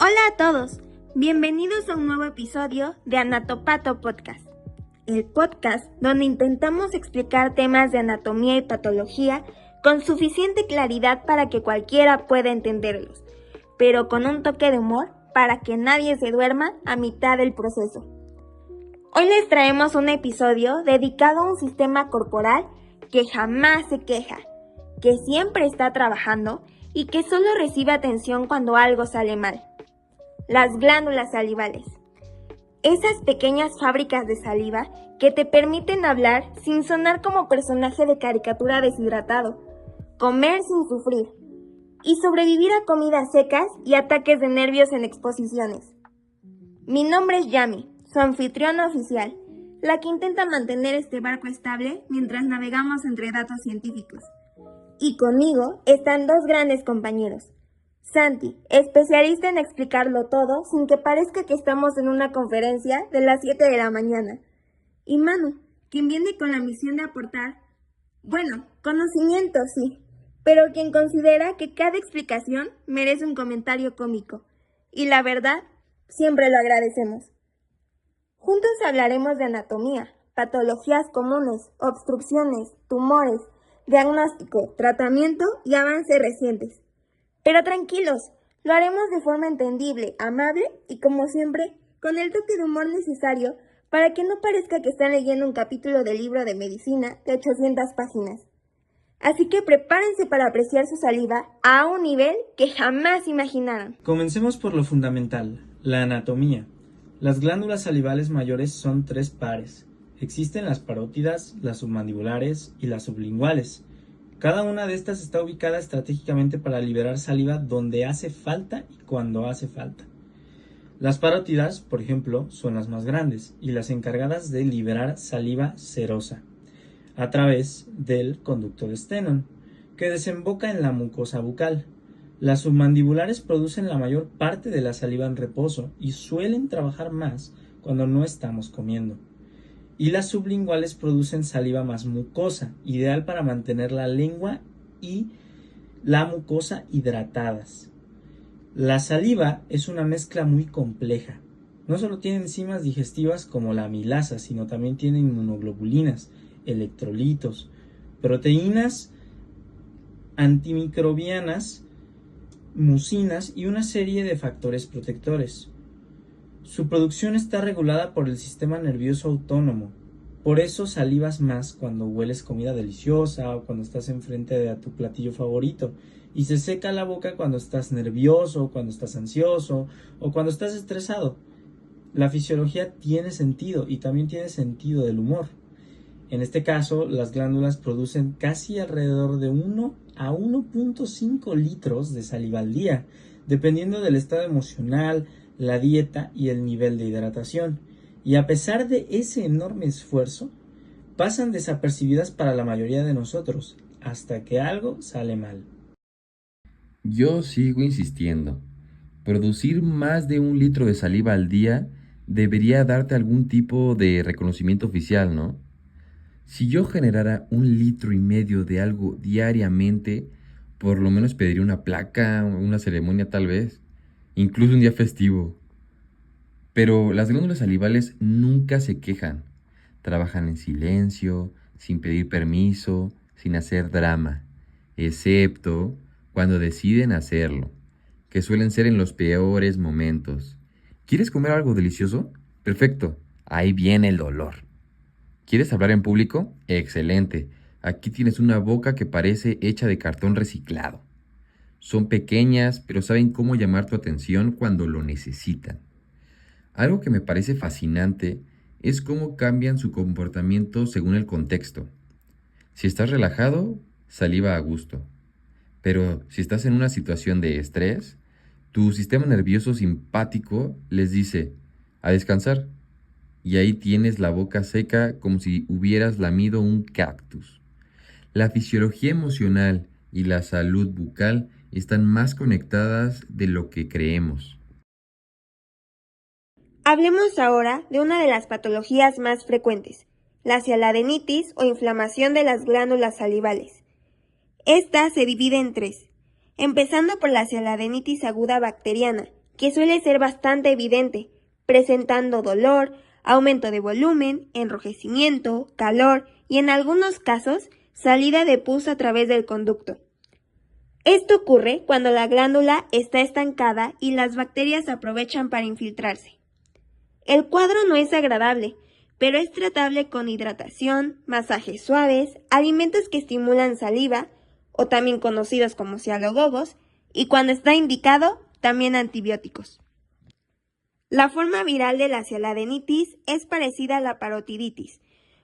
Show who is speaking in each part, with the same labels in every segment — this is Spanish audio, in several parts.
Speaker 1: Hola a todos, bienvenidos a un nuevo episodio de Anatopato Podcast, el podcast donde intentamos explicar temas de anatomía y patología con suficiente claridad para que cualquiera pueda entenderlos, pero con un toque de humor para que nadie se duerma a mitad del proceso. Hoy les traemos un episodio dedicado a un sistema corporal que jamás se queja, que siempre está trabajando y que solo recibe atención cuando algo sale mal. Las glándulas salivales. Esas pequeñas fábricas de saliva que te permiten hablar sin sonar como personaje de caricatura deshidratado, comer sin sufrir y sobrevivir a comidas secas y ataques de nervios en exposiciones. Mi nombre es Yami, su anfitriona oficial, la que intenta mantener este barco estable mientras navegamos entre datos científicos. Y conmigo están dos grandes compañeros. Santi, especialista en explicarlo todo sin que parezca que estamos en una conferencia de las 7 de la mañana. Y Manu, quien viene con la misión de aportar, conocimiento sí, pero quien considera que cada explicación merece un comentario cómico. Y la verdad, siempre lo agradecemos. Juntos hablaremos de anatomía, patologías comunes, obstrucciones, tumores, diagnóstico, tratamiento y avances recientes. Pero tranquilos, lo haremos de forma entendible, amable y como siempre, con el toque de humor necesario para que no parezca que están leyendo un capítulo del libro de medicina de 800 páginas. Así que prepárense para apreciar su saliva a un nivel que jamás imaginaron.
Speaker 2: Comencemos por lo fundamental, la anatomía. Las glándulas salivales mayores son 3 pares. Existen las parótidas, las submandibulares y las sublinguales. Cada una de estas está ubicada estratégicamente para liberar saliva donde hace falta y cuando hace falta. Las parótidas, por ejemplo, son las más grandes y las encargadas de liberar saliva serosa a través del conducto de Stenón, que desemboca en la mucosa bucal. Las submandibulares producen la mayor parte de la saliva en reposo y suelen trabajar más cuando no estamos comiendo. Y las sublinguales producen saliva más mucosa, ideal para mantener la lengua y la mucosa hidratadas. La saliva es una mezcla muy compleja. No solo tiene enzimas digestivas como la amilasa, sino también tiene inmunoglobulinas, electrolitos, proteínas antimicrobianas, mucinas y una serie de factores protectores. Su producción está regulada por el sistema nervioso autónomo. Por eso salivas más cuando hueles comida deliciosa o cuando estás enfrente de tu platillo favorito. Y se seca la boca cuando estás nervioso, cuando estás ansioso o cuando estás estresado. La fisiología tiene sentido y también tiene sentido del humor. En este caso, las glándulas producen casi alrededor de 1 a 1.5 litros de saliva al día, dependiendo del estado emocional, la dieta y el nivel de hidratación. Y a pesar de ese enorme esfuerzo, pasan desapercibidas para la mayoría de nosotros, hasta que algo sale mal.
Speaker 3: Yo sigo insistiendo. Producir más de 1 litro de saliva al día debería darte algún tipo de reconocimiento oficial, ¿no? Si yo generara 1,5 litros de algo diariamente, por lo menos pediría una placa, una ceremonia tal vez, incluso un día festivo. Pero las glándulas salivales nunca se quejan. Trabajan en silencio, sin pedir permiso, sin hacer drama, excepto cuando deciden hacerlo, que suelen ser en los peores momentos. ¿Quieres comer algo delicioso? Perfecto, ahí viene el dolor. ¿Quieres hablar en público? Excelente. Aquí tienes una boca que parece hecha de cartón reciclado. Son pequeñas, pero saben cómo llamar tu atención cuando lo necesitan. Algo que me parece fascinante es cómo cambian su comportamiento según el contexto. Si estás relajado, saliva a gusto. Pero si estás en una situación de estrés, tu sistema nervioso simpático les dice, a descansar. Y ahí tienes la boca seca como si hubieras lamido un cactus. La fisiología emocional y la salud bucal están más conectadas de lo que creemos.
Speaker 1: Hablemos ahora de una de las patologías más frecuentes, la sialadenitis o inflamación de las glándulas salivales. Esta se divide en 3, empezando por la sialadenitis aguda bacteriana, que suele ser bastante evidente, presentando dolor, aumento de volumen, enrojecimiento, calor y en algunos casos salida de pus a través del conducto. Esto ocurre cuando la glándula está estancada y las bacterias aprovechan para infiltrarse. El cuadro no es agradable, pero es tratable con hidratación, masajes suaves, alimentos que estimulan saliva, o también conocidos como cialogogos, y cuando está indicado, también antibióticos. La forma viral de la cialadenitis es parecida a la parotiditis,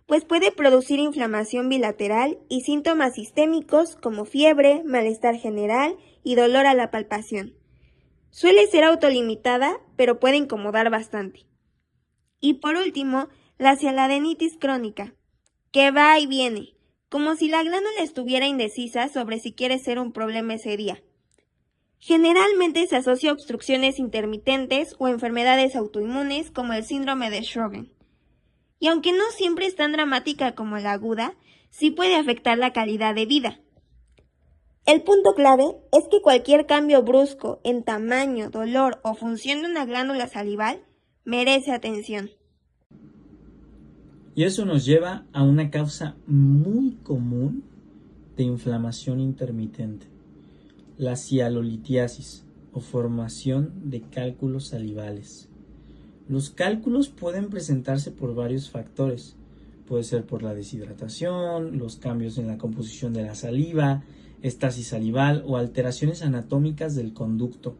Speaker 1: pues puede producir inflamación bilateral y síntomas sistémicos como fiebre, malestar general y dolor a la palpación. Suele ser autolimitada, pero puede incomodar bastante. Y por último, la cialadenitis crónica, que va y viene, como si la glándula estuviera indecisa sobre si quiere ser un problema ese día. Generalmente se asocia a obstrucciones intermitentes o enfermedades autoinmunes como el síndrome de Sjögren. Y aunque no siempre es tan dramática como la aguda, sí puede afectar la calidad de vida. El punto clave es que cualquier cambio brusco en tamaño, dolor o función de una glándula salival merece atención.
Speaker 2: Y eso nos lleva a una causa muy común de inflamación intermitente, la cialolitiasis o formación de cálculos salivales. Los cálculos pueden presentarse por varios factores. Puede ser por la deshidratación, los cambios en la composición de la saliva, estasis salival o alteraciones anatómicas del conducto.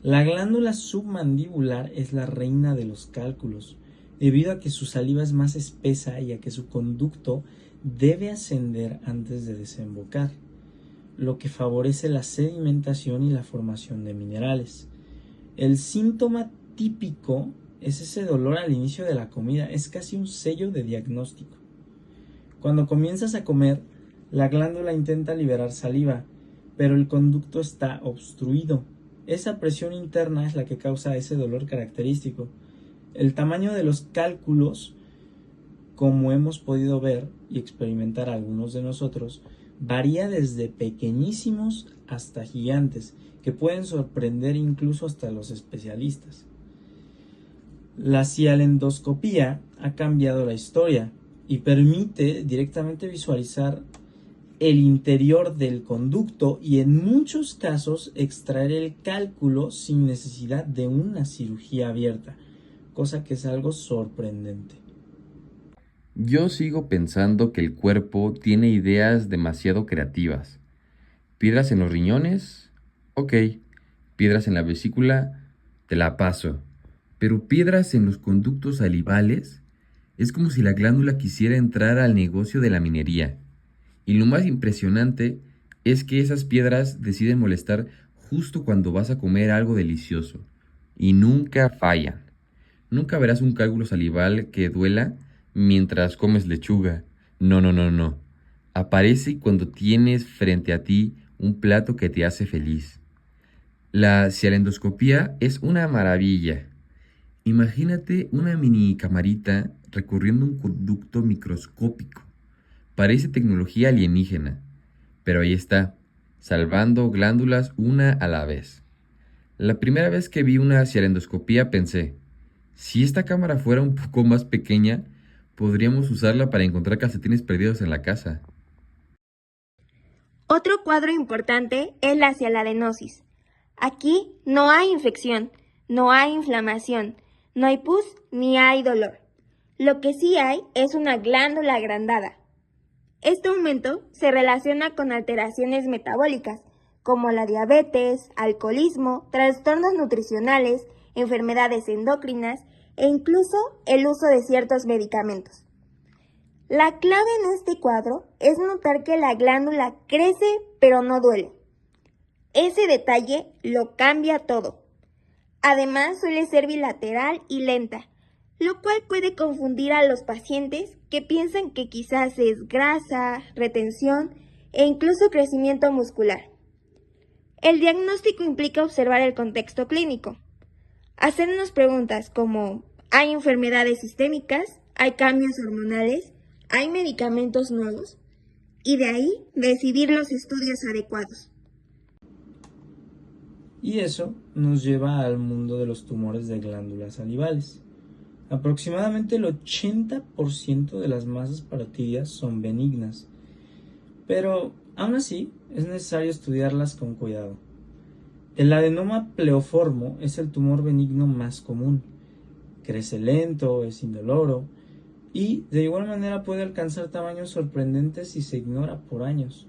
Speaker 2: La glándula submandibular es la reina de los cálculos, debido a que su saliva es más espesa y a que su conducto debe ascender antes de desembocar, lo que favorece la sedimentación y la formación de minerales. El síntoma típico es ese dolor al inicio de la comida, es casi un sello de diagnóstico. Cuando comienzas a comer, la glándula intenta liberar saliva, pero el conducto está obstruido. Esa presión interna es la que causa ese dolor característico. El tamaño de los cálculos, como hemos podido ver y experimentar algunos de nosotros, varía desde pequeñísimos hasta gigantes, que pueden sorprender incluso hasta los especialistas. La cialendoscopía ha cambiado la historia y permite directamente visualizar el interior del conducto y en muchos casos extraer el cálculo sin necesidad de una cirugía abierta, cosa que es algo sorprendente.
Speaker 3: Yo sigo pensando que el cuerpo tiene ideas demasiado creativas. ¿Piedras en los riñones? Ok. ¿Piedras en la vesícula? Te la paso. Pero piedras en los conductos salivales es como si la glándula quisiera entrar al negocio de la minería. Y lo más impresionante es que esas piedras deciden molestar justo cuando vas a comer algo delicioso. Y nunca fallan. Nunca verás un cálculo salival que duela mientras comes lechuga. No. Aparece cuando tienes frente a ti un plato que te hace feliz. La cialendoscopía es una maravilla. Imagínate una mini camarita recorriendo un conducto microscópico. Parece tecnología alienígena, pero ahí está, salvando glándulas una a la vez. La primera vez que vi una cialendoscopía pensé, si esta cámara fuera un poco más pequeña, podríamos usarla para encontrar calcetines perdidos en la casa.
Speaker 1: Otro cuadro importante es la cialadenosis. Aquí no hay infección, no hay inflamación, no hay pus ni hay dolor. Lo que sí hay es una glándula agrandada. Este aumento se relaciona con alteraciones metabólicas, como la diabetes, alcoholismo, trastornos nutricionales, enfermedades endocrinas e incluso el uso de ciertos medicamentos. La clave en este cuadro es notar que la glándula crece pero no duele. Ese detalle lo cambia todo. Además suele ser bilateral y lenta, lo cual puede confundir a los pacientes que piensan que quizás es grasa, retención e incluso crecimiento muscular. El diagnóstico implica observar el contexto clínico, hacernos preguntas como ¿hay enfermedades sistémicas? ¿Hay cambios hormonales? ¿Hay medicamentos nuevos? Y de ahí decidir los estudios adecuados.
Speaker 2: Y eso nos lleva al mundo de los tumores de glándulas salivales. Aproximadamente el 80% de las masas parotídeas son benignas, pero aún así es necesario estudiarlas con cuidado. El adenoma pleoformo es el tumor benigno más común. Crece lento, es indoloro y de igual manera puede alcanzar tamaños sorprendentes si se ignora por años.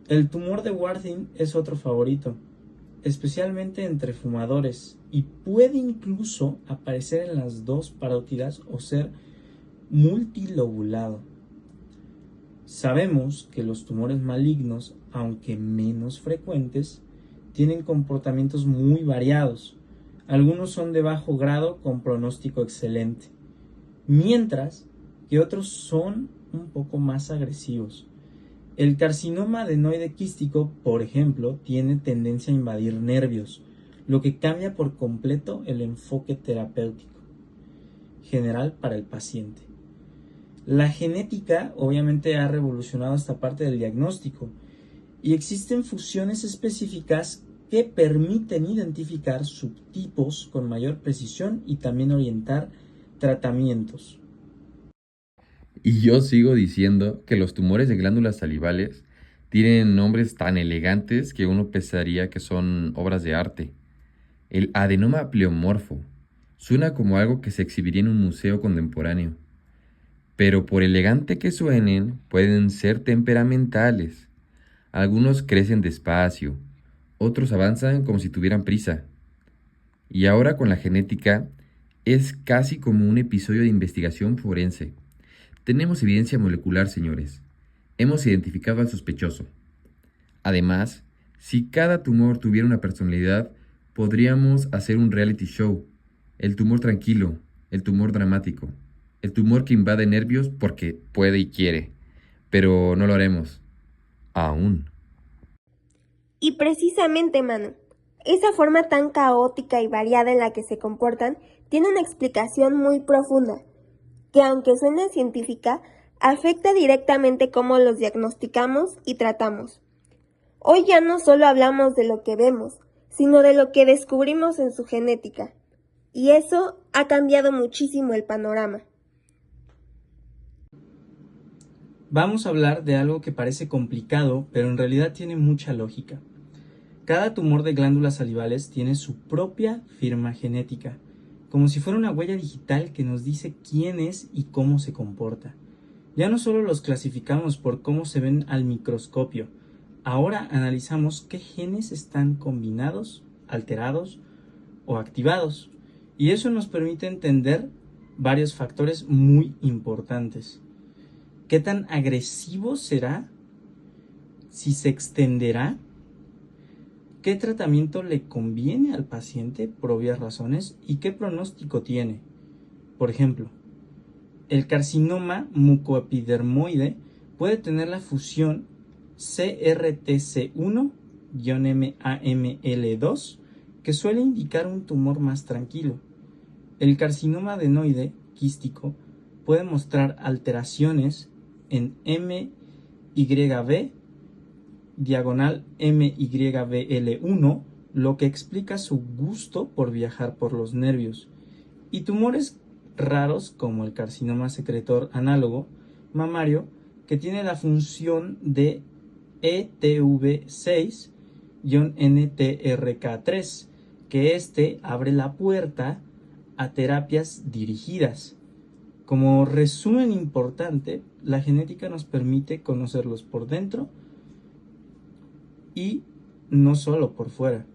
Speaker 2: El tumor de Warthin es otro favorito, especialmente entre fumadores, y puede incluso aparecer en las dos parótidas o ser multilobulado. Sabemos que los tumores malignos, aunque menos frecuentes, tienen comportamientos muy variados. Algunos son de bajo grado con pronóstico excelente, mientras que otros son un poco más agresivos. El carcinoma adenoide quístico, por ejemplo, tiene tendencia a invadir nervios, lo que cambia por completo el enfoque terapéutico general para el paciente. La genética obviamente ha revolucionado esta parte del diagnóstico y existen fusiones específicas que permiten identificar subtipos con mayor precisión y también orientar tratamientos.
Speaker 3: Y yo sigo diciendo que los tumores de glándulas salivales tienen nombres tan elegantes que uno pensaría que son obras de arte. El adenoma pleomorfo suena como algo que se exhibiría en un museo contemporáneo, pero por elegante que suenen, pueden ser temperamentales. Algunos crecen despacio, otros avanzan como si tuvieran prisa. Y ahora con la genética es casi como un episodio de investigación forense. Tenemos evidencia molecular, señores. Hemos identificado al sospechoso. Además, si cada tumor tuviera una personalidad, podríamos hacer un reality show. El tumor tranquilo, el tumor dramático, el tumor que invade nervios porque puede y quiere. Pero no lo haremos. Aún.
Speaker 1: Y precisamente, Manu, esa forma tan caótica y variada en la que se comportan tiene una explicación muy profunda, que aunque suene científica, afecta directamente cómo los diagnosticamos y tratamos. Hoy ya no solo hablamos de lo que vemos, sino de lo que descubrimos en su genética. Y eso ha cambiado muchísimo el panorama.
Speaker 2: Vamos a hablar de algo que parece complicado, pero en realidad tiene mucha lógica. Cada tumor de glándulas salivales tiene su propia firma genética, como si fuera una huella digital que nos dice quién es y cómo se comporta. Ya no solo los clasificamos por cómo se ven al microscopio, ahora analizamos qué genes están combinados, alterados o activados, y eso nos permite entender varios factores muy importantes. ¿Qué tan agresivo será? ¿Si se extenderá? ¿Qué tratamiento le conviene al paciente por obvias razones y qué pronóstico tiene? Por ejemplo, el carcinoma mucoepidermoide puede tener la fusión CRTC1-MAML2, que suele indicar un tumor más tranquilo. El carcinoma adenoide quístico puede mostrar alteraciones en MYB diagonal MYBL1, lo que explica su gusto por viajar por los nervios, y tumores raros como el carcinoma secretor análogo mamario, que tiene la función de ETV6-NTRK3, que abre la puerta a terapias dirigidas. Como resumen importante, la genética nos permite conocerlos por dentro y no solo por fuera.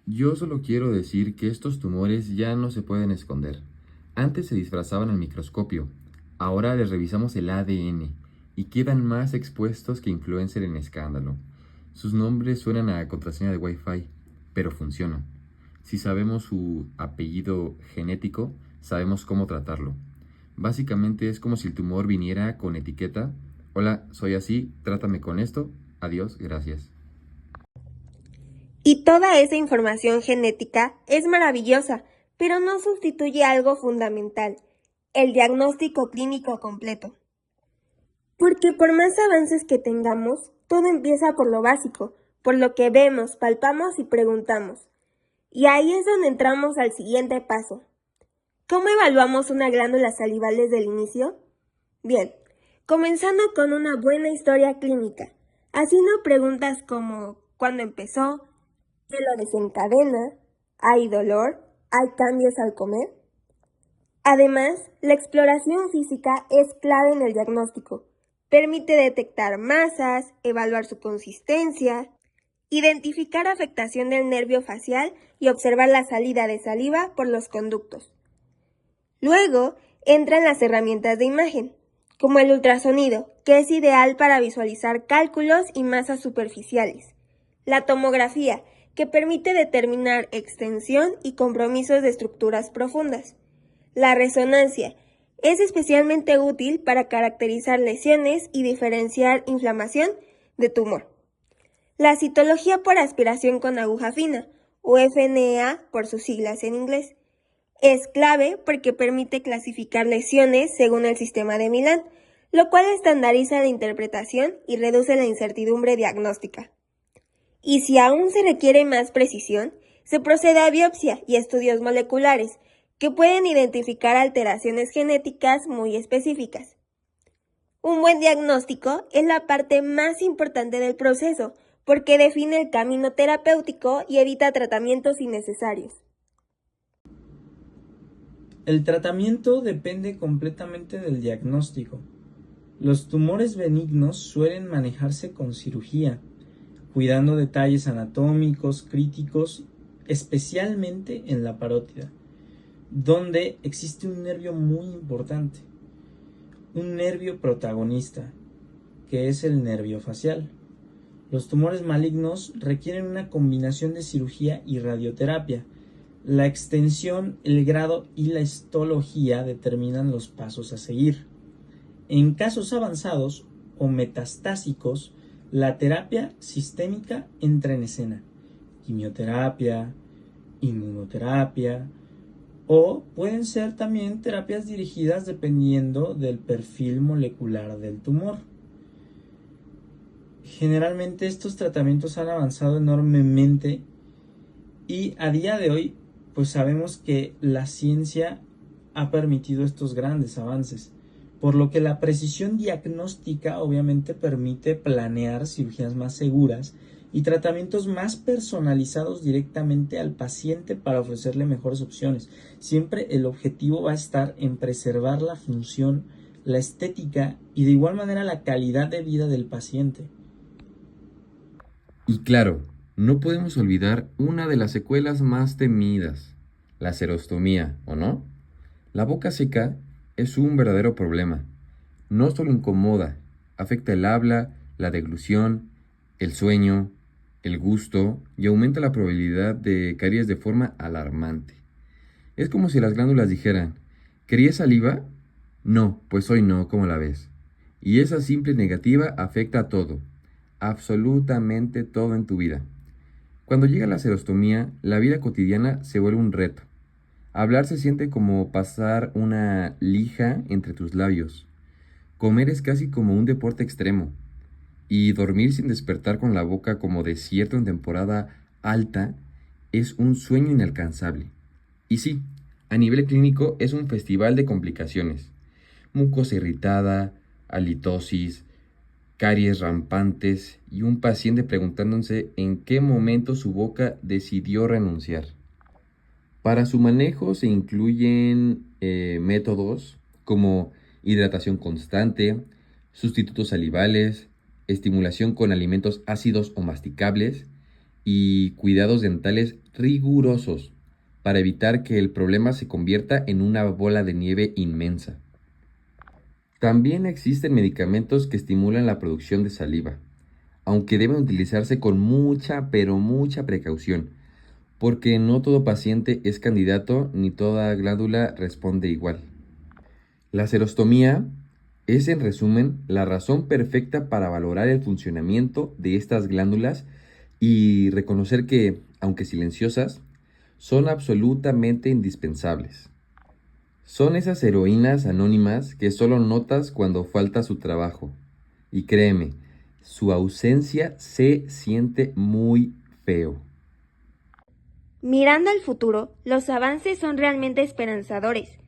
Speaker 3: Yo solo quiero decir que estos tumores ya no se pueden esconder. Antes se disfrazaban al microscopio, ahora les revisamos el ADN y quedan más expuestos que influencer en escándalo. Sus nombres suenan a contraseña de Wi-Fi, pero funcionan. Si sabemos su apellido genético, sabemos cómo tratarlo. Básicamente es como si el tumor viniera con etiqueta: hola, soy así, trátame con esto, adiós, gracias.
Speaker 1: Y toda esa información genética es maravillosa, pero no sustituye algo fundamental, el diagnóstico clínico completo. Porque por más avances que tengamos, todo empieza por lo básico, por lo que vemos, palpamos y preguntamos. Y ahí es donde entramos al siguiente paso. ¿Cómo evaluamos una glándula salival desde el inicio? Bien, comenzando con una buena historia clínica, haciendo preguntas como ¿cuándo empezó? ¿Qué lo desencadena? ¿Hay dolor? ¿Hay cambios al comer? Además, la exploración física es clave en el diagnóstico. Permite detectar masas, evaluar su consistencia, identificar afectación del nervio facial y observar la salida de saliva por los conductos. Luego, entran las herramientas de imagen, como el ultrasonido, que es ideal para visualizar cálculos y masas superficiales. La tomografía, que permite determinar extensión y compromisos de estructuras profundas. La resonancia es especialmente útil para caracterizar lesiones y diferenciar inflamación de tumor. La citología por aspiración con aguja fina, o FNA por sus siglas en inglés, es clave porque permite clasificar lesiones según el sistema de Milán, lo cual estandariza la interpretación y reduce la incertidumbre diagnóstica. Y si aún se requiere más precisión, se procede a biopsia y estudios moleculares, que pueden identificar alteraciones genéticas muy específicas. Un buen diagnóstico es la parte más importante del proceso, porque define el camino terapéutico y evita tratamientos innecesarios.
Speaker 2: El tratamiento depende completamente del diagnóstico. Los tumores benignos suelen manejarse con cirugía, cuidando detalles anatómicos críticos, especialmente en la parótida, donde existe un nervio muy importante, un nervio protagonista, que es el nervio facial. Los tumores malignos requieren una combinación de cirugía y radioterapia. La extensión, el grado y la histología determinan los pasos a seguir. En casos avanzados o metastásicos, la terapia sistémica entra en escena. Quimioterapia, inmunoterapia o pueden ser también terapias dirigidas dependiendo del perfil molecular del tumor. Generalmente estos tratamientos han avanzado enormemente y a día de hoy pues sabemos que la ciencia ha permitido estos grandes avances, por lo que la precisión diagnóstica obviamente permite planear cirugías más seguras y tratamientos más personalizados directamente al paciente para ofrecerle mejores opciones. Siempre el objetivo va a estar en preservar la función, la estética y de igual manera la calidad de vida del paciente.
Speaker 3: Y claro, no podemos olvidar una de las secuelas más temidas, la serostomía, ¿o no? La boca seca es un verdadero problema. No solo incomoda, afecta el habla, la deglución, el sueño, el gusto y aumenta la probabilidad de caries de forma alarmante. Es como si las glándulas dijeran, ¿querías saliva? No, pues hoy no, ¿cómo la ves? Y esa simple negativa afecta a todo, absolutamente todo en tu vida. Cuando llega la serostomía, la vida cotidiana se vuelve un reto. Hablar se siente como pasar una lija entre tus labios. Comer es casi como un deporte extremo. Y dormir sin despertar con la boca como desierto en temporada alta es un sueño inalcanzable. Y sí, a nivel clínico es un festival de complicaciones. Mucosa irritada, halitosis, caries rampantes y un paciente preguntándose en qué momento su boca decidió renunciar. Para su manejo se incluyen métodos como hidratación constante, sustitutos salivales, estimulación con alimentos ácidos o masticables y cuidados dentales rigurosos para evitar que el problema se convierta en una bola de nieve inmensa. También existen medicamentos que estimulan la producción de saliva, aunque deben utilizarse con mucha, pero mucha precaución, porque no todo paciente es candidato ni toda glándula responde igual. La serostomía es, en resumen, la razón perfecta para valorar el funcionamiento de estas glándulas y reconocer que, aunque silenciosas, son absolutamente indispensables. Son esas heroínas anónimas que solo notas cuando falta su trabajo. Y créeme, Su ausencia se siente muy feo.
Speaker 1: Mirando al futuro, los avances son realmente esperanzadores.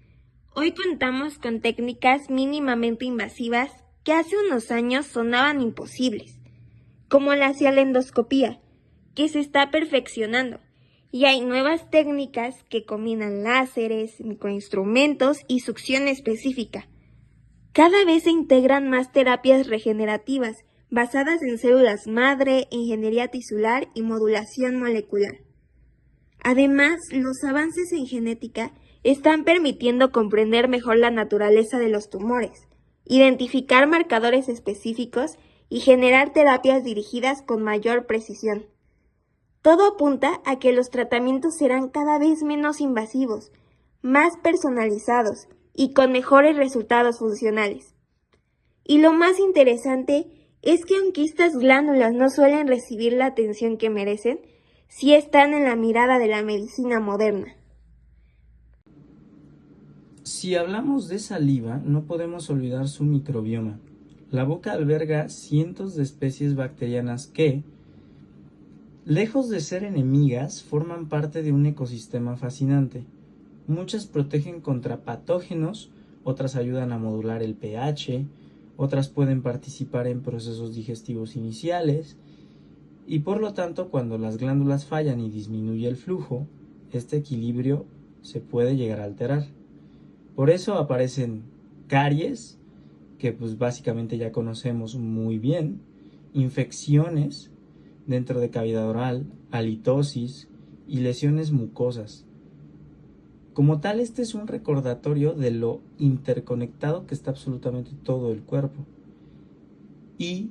Speaker 1: Hoy contamos con técnicas mínimamente invasivas que hace unos años sonaban imposibles, como la cialendoscopía, que se está perfeccionando, y hay nuevas técnicas que combinan láseres, microinstrumentos y succión específica. Cada vez se integran más terapias regenerativas basadas en células madre, ingeniería tisular y modulación molecular. Además, los avances en genética están permitiendo comprender mejor la naturaleza de los tumores, identificar marcadores específicos y generar terapias dirigidas con mayor precisión. Todo apunta a que los tratamientos serán cada vez menos invasivos, más personalizados y con mejores resultados funcionales. Y lo más interesante es que aunque estas glándulas no suelen recibir la atención que merecen, sí están en la mirada de la medicina moderna.
Speaker 2: Si hablamos de saliva, no podemos olvidar su microbioma. La boca alberga cientos de especies bacterianas que, lejos de ser enemigas, forman parte de un ecosistema fascinante. Muchas protegen contra patógenos, otras ayudan a modular el pH, otras pueden participar en procesos digestivos iniciales, y por lo tanto cuando las glándulas fallan y disminuye el flujo, este equilibrio se puede llegar a alterar. Por eso aparecen caries, que pues básicamente ya conocemos muy bien, infecciones dentro de cavidad oral, halitosis y lesiones mucosas. Como tal, este es un recordatorio de lo interconectado que está absolutamente todo el cuerpo. Y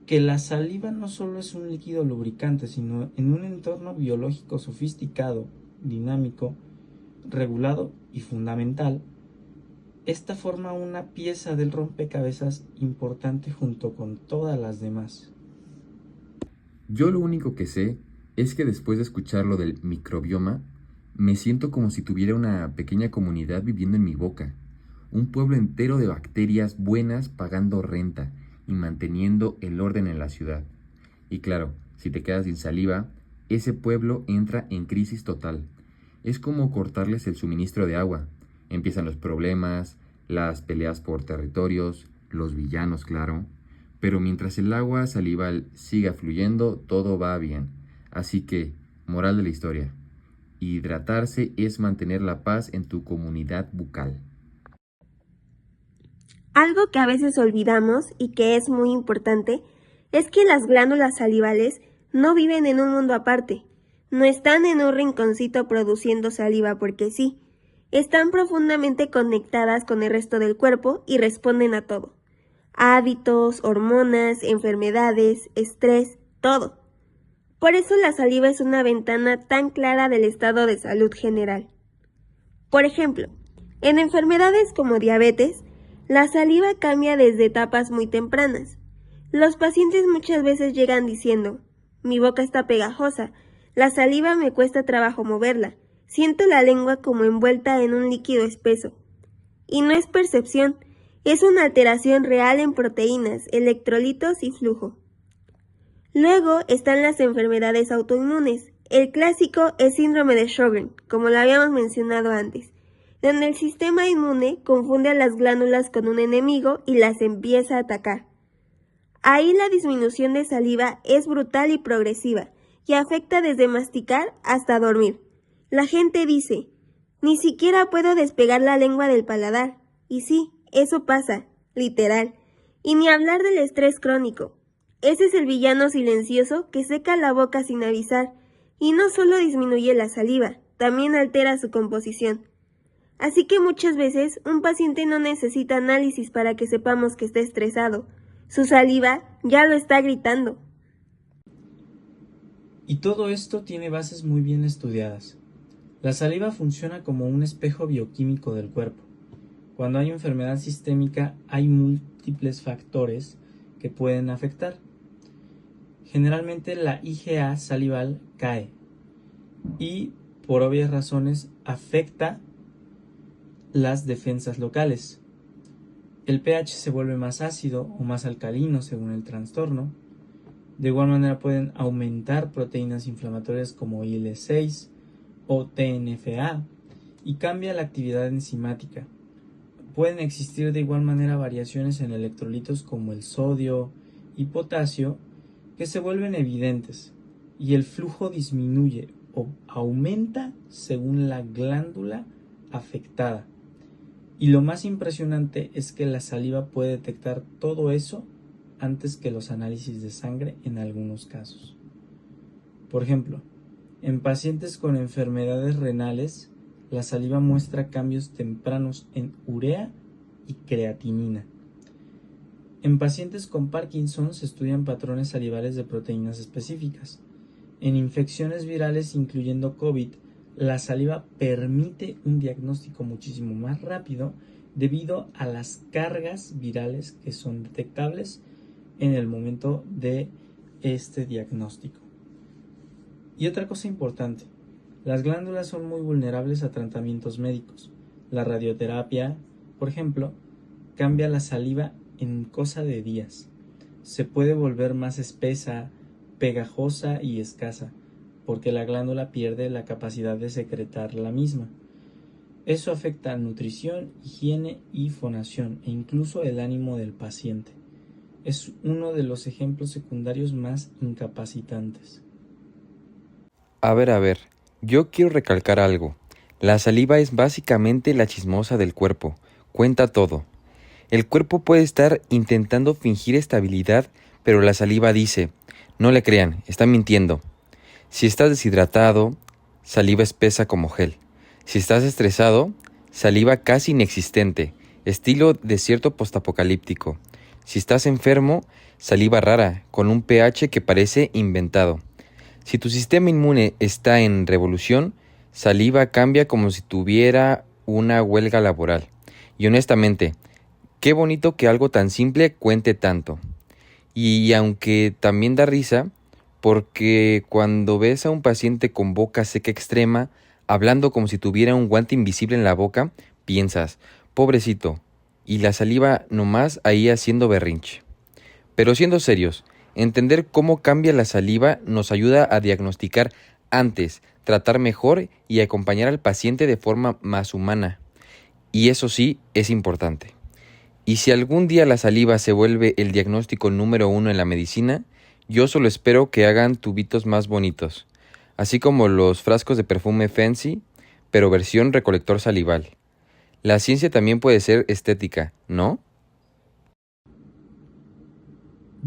Speaker 2: que la saliva no solo es un líquido lubricante, sino en un entorno biológico sofisticado, dinámico, regulado y fundamental, esta forma una pieza del rompecabezas importante junto con todas las demás.
Speaker 3: Yo lo único que sé es que después de escuchar lo del microbioma, me siento como si tuviera una pequeña comunidad viviendo en mi boca, un pueblo entero de bacterias buenas pagando renta y manteniendo el orden en la ciudad. Y claro, si te quedas sin saliva, ese pueblo entra en crisis total. Es como cortarles el suministro de agua. Empiezan los problemas, las peleas por territorios, los villanos, claro. Pero mientras el agua salival siga fluyendo, todo va bien. Así que, moral de la historia, hidratarse es mantener la paz en tu comunidad bucal.
Speaker 1: Algo que a veces olvidamos y que es muy importante es que las glándulas salivales no viven en un mundo aparte, no están en un rinconcito produciendo saliva porque sí, están profundamente conectadas con el resto del cuerpo y responden a todo. Hábitos, hormonas, enfermedades, estrés, todo. Por eso la saliva es una ventana tan clara del estado de salud general. Por ejemplo, en enfermedades como diabetes, la saliva cambia desde etapas muy tempranas. Los pacientes muchas veces llegan diciendo, mi boca está pegajosa, la saliva me cuesta trabajo moverla, siento la lengua como envuelta en un líquido espeso. Y no es percepción, es una alteración real en proteínas, electrolitos y flujo. Luego están las enfermedades autoinmunes. El clásico es síndrome de Sjögren, como lo habíamos mencionado antes, donde el sistema inmune confunde a las glándulas con un enemigo y las empieza a atacar. Ahí la disminución de saliva es brutal y progresiva, y afecta desde masticar hasta dormir. La gente dice, ni siquiera puedo despegar la lengua del paladar. Y sí, eso pasa, literal. Y ni hablar del estrés crónico. Ese es el villano silencioso que seca la boca sin avisar, y no solo disminuye la saliva, también altera su composición. Así que muchas veces un paciente no necesita análisis para que sepamos que está estresado. Su saliva ya lo está gritando.
Speaker 2: Y todo esto tiene bases muy bien estudiadas. La saliva funciona como un espejo bioquímico del cuerpo. Cuando hay enfermedad sistémica hay múltiples factores que pueden afectar. Generalmente la IgA salival cae y por obvias razones afecta las defensas locales. El pH se vuelve más ácido o más alcalino según el trastorno. De igual manera pueden aumentar proteínas inflamatorias como IL-6 o TNFA y cambia la actividad enzimática. Pueden existir de igual manera variaciones en electrolitos como el sodio y potasio que se vuelven evidentes y el flujo disminuye o aumenta según la glándula afectada. Y lo más impresionante es que la saliva puede detectar todo eso antes que los análisis de sangre en algunos casos. Por ejemplo, en pacientes con enfermedades renales, la saliva muestra cambios tempranos en urea y creatinina. En pacientes con Parkinson se estudian patrones salivales de proteínas específicas. En infecciones virales, incluyendo COVID, la saliva permite un diagnóstico muchísimo más rápido debido a las cargas virales que son detectables en el momento de este diagnóstico. Y otra cosa importante, las glándulas son muy vulnerables a tratamientos médicos. La radioterapia, por ejemplo, cambia la saliva en cosa de días. Se puede volver más espesa, pegajosa y escasa, porque la glándula pierde la capacidad de secretar la misma. Eso afecta a nutrición, higiene y fonación e incluso el ánimo del paciente. Es uno de los ejemplos secundarios más incapacitantes.
Speaker 3: A ver, yo quiero recalcar algo. La saliva es básicamente la chismosa del cuerpo, cuenta todo. El cuerpo puede estar intentando fingir estabilidad, pero la saliva dice, no le crean, está mintiendo. Si estás deshidratado, saliva espesa como gel. Si estás estresado, saliva casi inexistente, estilo desierto postapocalíptico. Si estás enfermo, saliva rara, con un pH que parece inventado. Si tu sistema inmune está en revolución, saliva cambia como si tuviera una huelga laboral. Y honestamente, qué bonito que algo tan simple cuente tanto. Y aunque también da risa, porque cuando ves a un paciente con boca seca extrema, hablando como si tuviera un guante invisible en la boca, piensas, pobrecito, y la saliva nomás ahí haciendo berrinche. Pero siendo serios, entender cómo cambia la saliva nos ayuda a diagnosticar antes, tratar mejor y acompañar al paciente de forma más humana. Y eso sí es importante. Y si algún día la saliva se vuelve el diagnóstico número 1 en la medicina, yo solo espero que hagan tubitos más bonitos, así como los frascos de perfume fancy, pero versión recolector salival. La ciencia también puede ser estética, ¿no?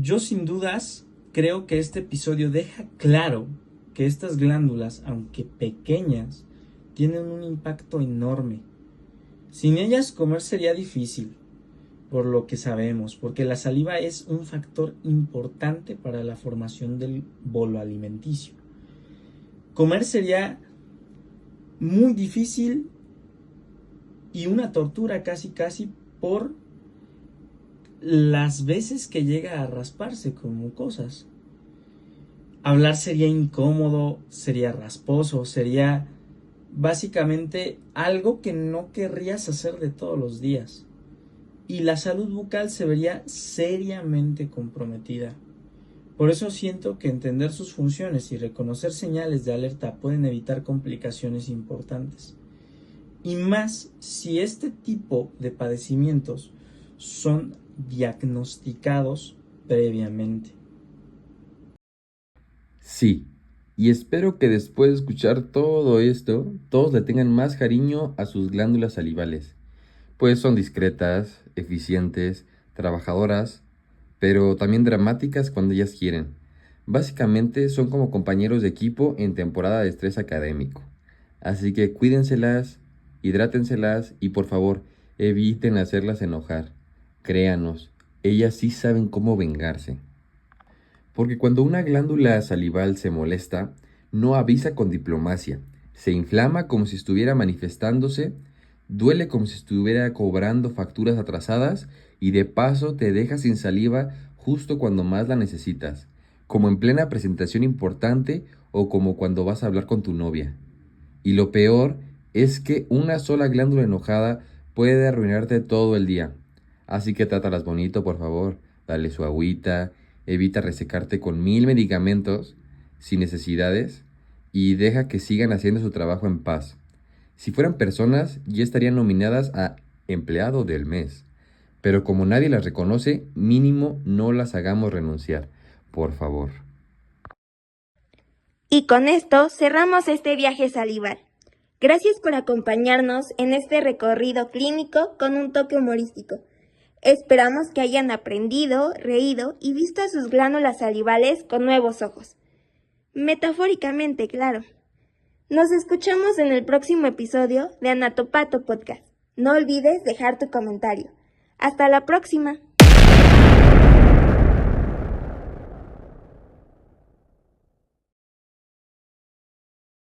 Speaker 2: Yo sin dudas creo que este episodio deja claro que estas glándulas, aunque pequeñas, tienen un impacto enorme. Sin ellas comer sería difícil, por lo que sabemos, porque la saliva es un factor importante para la formación del bolo alimenticio. Comer sería muy difícil y una tortura casi por las veces que llega a rasparse con mucosas. Hablar sería incómodo, sería rasposo, sería básicamente algo que no querrías hacer de todos los días. Y la salud bucal se vería seriamente comprometida. Por eso siento que entender sus funciones y reconocer señales de alerta pueden evitar complicaciones importantes. Y más si este tipo de padecimientos son diagnosticados previamente.
Speaker 3: Sí, y espero que después de escuchar todo esto, todos le tengan más cariño a sus glándulas salivales, pues son discretas, eficientes, trabajadoras, pero también dramáticas cuando ellas quieren. Básicamente son como compañeros de equipo en temporada de estrés académico. Así que cuídenselas, hidrátenselas y por favor, eviten hacerlas enojar. Créanos, ellas sí saben cómo vengarse. Porque cuando una glándula salival se molesta, no avisa con diplomacia. Se inflama como si estuviera manifestándose, duele como si estuviera cobrando facturas atrasadas y de paso te deja sin saliva justo cuando más la necesitas, como en plena presentación importante o como cuando vas a hablar con tu novia. Y lo peor es que una sola glándula enojada puede arruinarte todo el día. Así que trátalas bonito, por favor. Dale su agüita, evita resecarte con 1000 medicamentos sin necesidades y deja que sigan haciendo su trabajo en paz. Si fueran personas, ya estarían nominadas a empleado del mes. Pero como nadie las reconoce, mínimo no las hagamos renunciar, por favor.
Speaker 1: Y con esto cerramos este viaje salival. Gracias por acompañarnos en este recorrido clínico con un toque humorístico. Esperamos que hayan aprendido, reído y visto a sus glándulas salivales con nuevos ojos. Metafóricamente, claro. Nos escuchamos en el próximo episodio de Anatopato Podcast. No olvides dejar tu comentario. ¡Hasta la próxima!